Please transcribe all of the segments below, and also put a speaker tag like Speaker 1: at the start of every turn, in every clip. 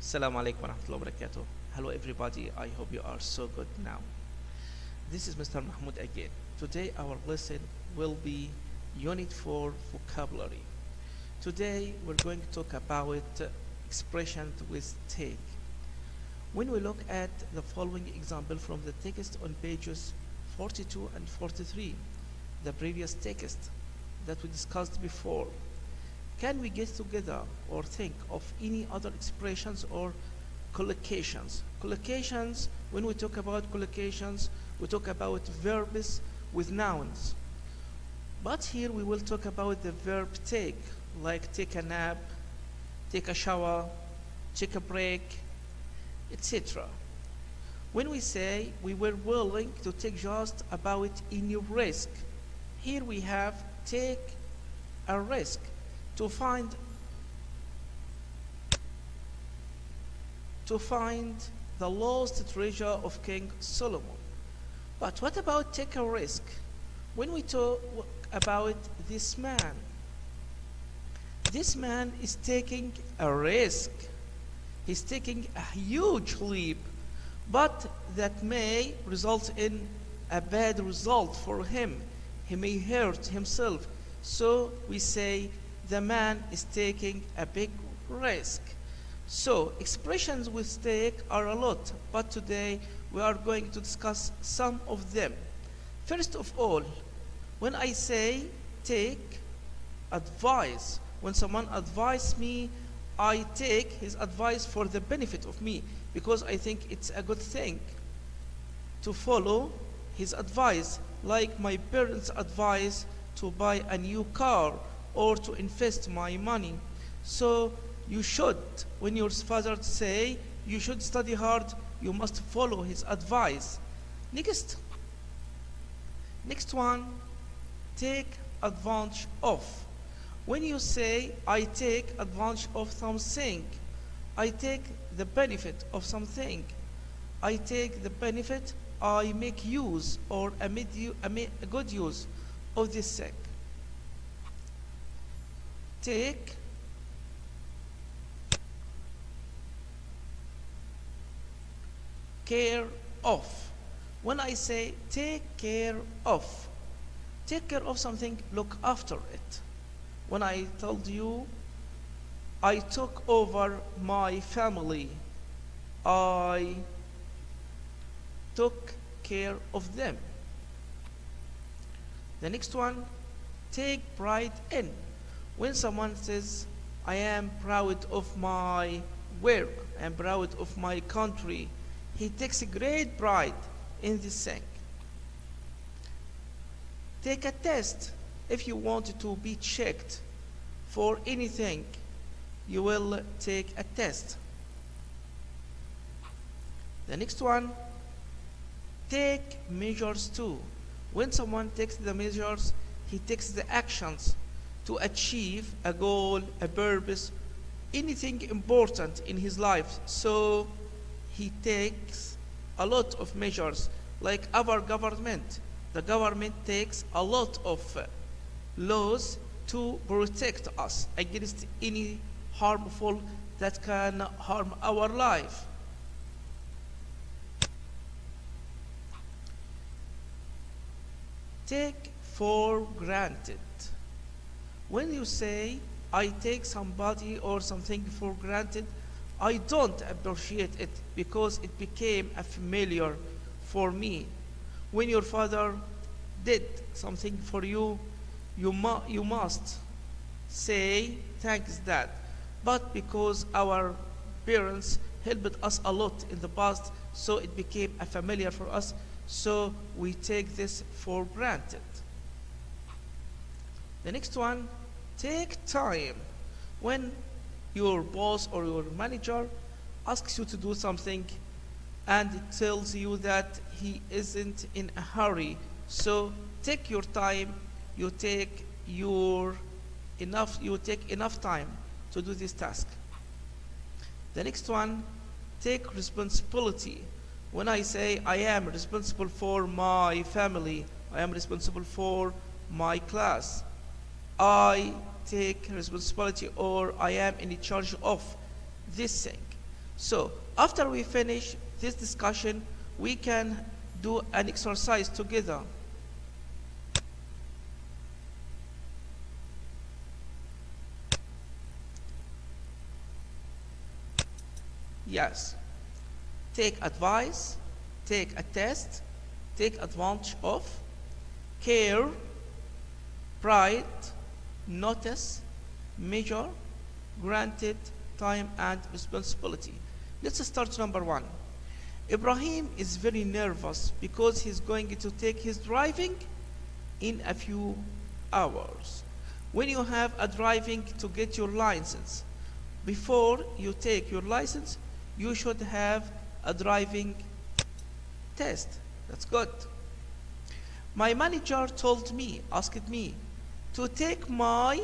Speaker 1: Assalamu alaikum wa rahmatullahi wa barakatuh. Hello everybody, I hope you are so good now. This is Mr. Mahmoud again. Today our lesson will be Unit 4 Vocabulary. Today we're going to talk about expressions with take. When we look at the following example from the text on pages 42 and 43, the previous text that we discussed before, can we get together or think of any other expressions or collocations? Collocations, when we talk about collocations, we talk about verbs with nouns. But here we will talk about the verb take, like take a nap, take a shower, take a break, etc. When we say we were willing to take just about any risk, here we have take a risk to find the lost treasure of King Solomon. But what about take a risk? When we talk about this man is taking a risk. He's taking a huge leap, but that may result in a bad result for him. He may hurt himself. So we say the man is taking a big risk. So expressions with take are a lot, but today we are going to discuss some of them. First of all, when I say take advice, when someone advises me, I take his advice for the benefit of me because I think it's a good thing to follow his advice, like my parents' advice to buy a new car or to invest my money. So you should, when your father say you should study hard, you must follow his advice. Next one, take advantage of. When you say I take advantage of something, I take the benefit of something. I take the benefit, I make use or a good use of this thing. Take care of. When I say take care of something, look after it. When I told you I took over my family, I took care of them. The next one, take pride in. When someone says, I am proud of my work, I am proud of my country, he takes great pride in this thing. Take a test. If you want to be checked for anything, you will take a test. The next one, take measures too. When someone takes the measures, he takes the actions to achieve a goal, a purpose, anything important in his life. So he takes a lot of measures, like our government. The government takes a lot of laws to protect us against any harmful that can harm our life. Take for granted. When you say I take somebody or something for granted, I don't appreciate it because it became a familiar for me. When your father did something for you, you must say thanks dad. But because our parents helped us a lot in the past, so it became a familiar for us, so we take this for granted. The next one, take time. When your boss or your manager asks you to do something and it tells you that he isn't in a hurry, so take your time, you take enough time to do this task. The next one, take responsibility. When I say I am responsible for my family, I am responsible for my class, I take responsibility or I am in charge of this thing. So after we finish this discussion, we can do an exercise together. Yes. Take advice, take a test, take advantage of, care, pride, notice, measure, granted, time, and responsibility. Let's start number one. Ibrahim is very nervous because he's going to take his driving in a few hours. When you have a driving to get your license, before you take your license, you should have a driving test. That's good. My manager told me, asked me to take my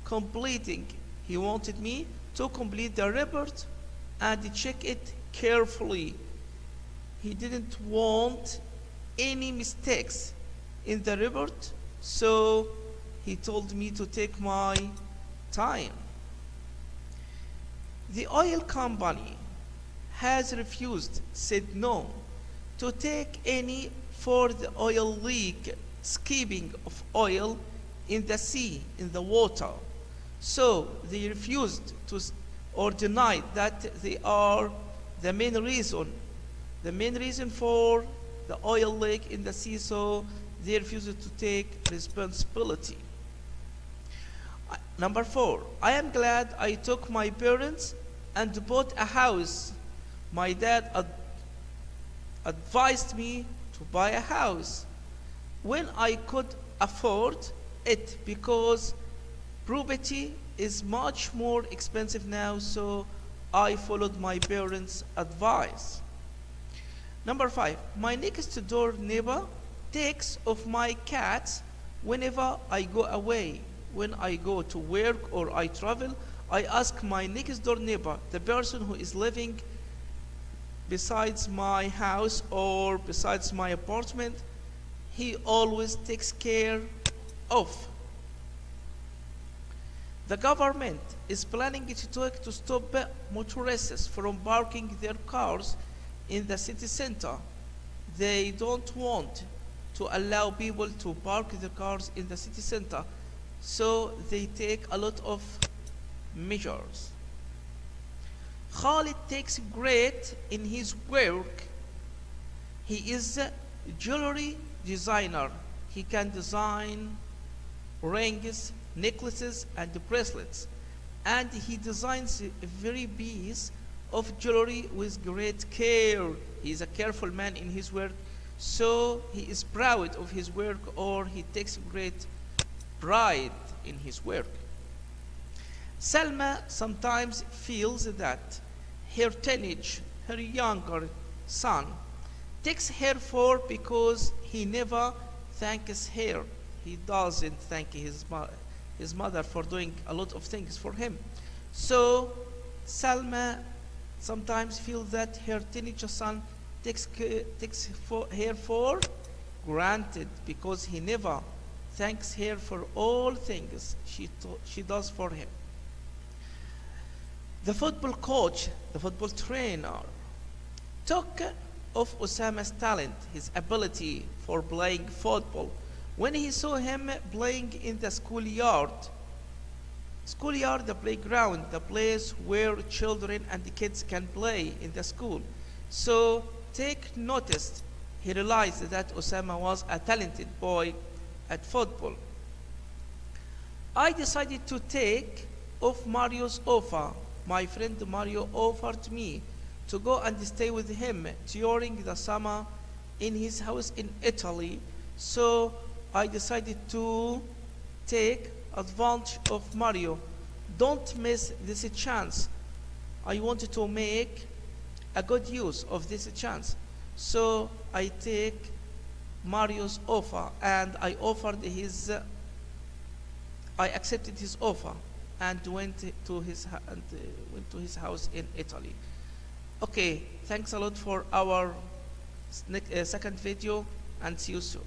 Speaker 1: completing. He wanted me to complete the report and check it carefully. He didn't want any mistakes in the report, so he told me to take my time. The oil company has refused, said no, to take any for the oil leak, skipping of oil in the sea, in the water. So they refused to or denied that they are the main reason for the oil leak in the sea, so they refused to take responsibility. Number 4, I am glad I took my parents and bought a house. My dad advised me to buy a house when I could afford it because property is much more expensive now, so I followed my parents' advice. Number 5, my next door neighbor takes of my cats whenever I go away. When I go to work or I travel, I ask my next door neighbor, the person who is living besides my house or besides my apartment, he always takes care of. The government is planning to stop motorists from parking their cars in the city center. They don't want to allow people to park their cars in the city center, so they take a lot of measures. Khalid takes great in his work. He is a jewelry designer. He can design rings, necklaces, and bracelets. And he designs a very piece of jewelry with great care. He is a careful man in his work, so he is proud of his work, or he takes great pride in his work. Salma sometimes feels that her younger son, takes her for because he never thanks her. He doesn't thank his mother for doing a lot of things for him. So Salma sometimes feels that her teenage son takes her for granted because he never thanks her for all things she does for him. The football coach, the football trainer, took of Osama's talent, his ability for playing football, when he saw him playing in the schoolyard, the playground, the place where children and the kids can play in the school. So take notice, he realized that Osama was a talented boy at football. I decided to take of Mario's offer. My friend Mario offered me to go and stay with him during the summer in his house in Italy. So I decided to take advantage of Mario. Don't miss this chance. I wanted to make a good use of this chance. So I take Mario's offer and I accepted his offer and went to his house in Italy. Okay, thanks a lot for our second video, and see you soon.